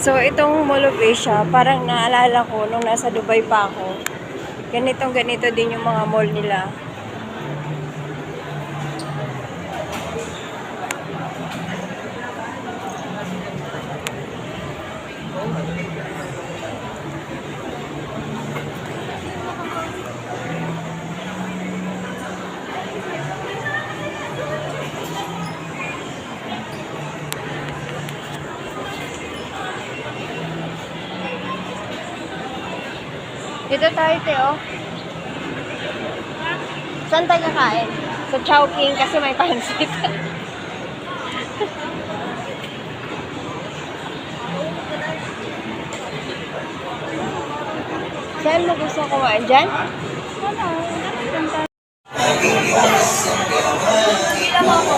So, itong Mall of Asia, parang naalala ko nung nasa Dubai pa ako. Ganito din yung mga mall nila. Dito tayo, Teo. Saan tayo kakain? Sa Chowking kasi may pansit. Saan mo gusto kumain? Diyan? Pila mo ako.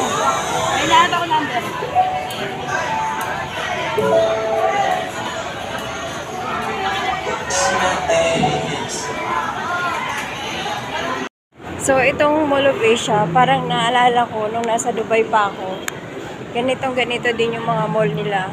May lahat ako number. So, itong Mall of Asia, parang naalala ko nung nasa Dubai pa ako. Ganito din yung mga mall nila.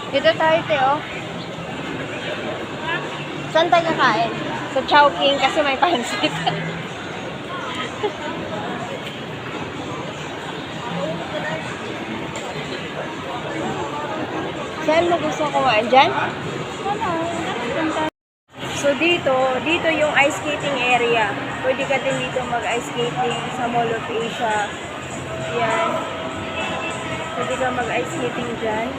Dito tayo, Teo. Saan tayo kakain? Sa Chowking kasi may pansit. Saan mo gusto kumain? Diyan? So dito yung ice skating area. Pwede ka din dito mag-ice skating sa Mall of Asia. Yan. Pwede ka mag-ice skating dyan.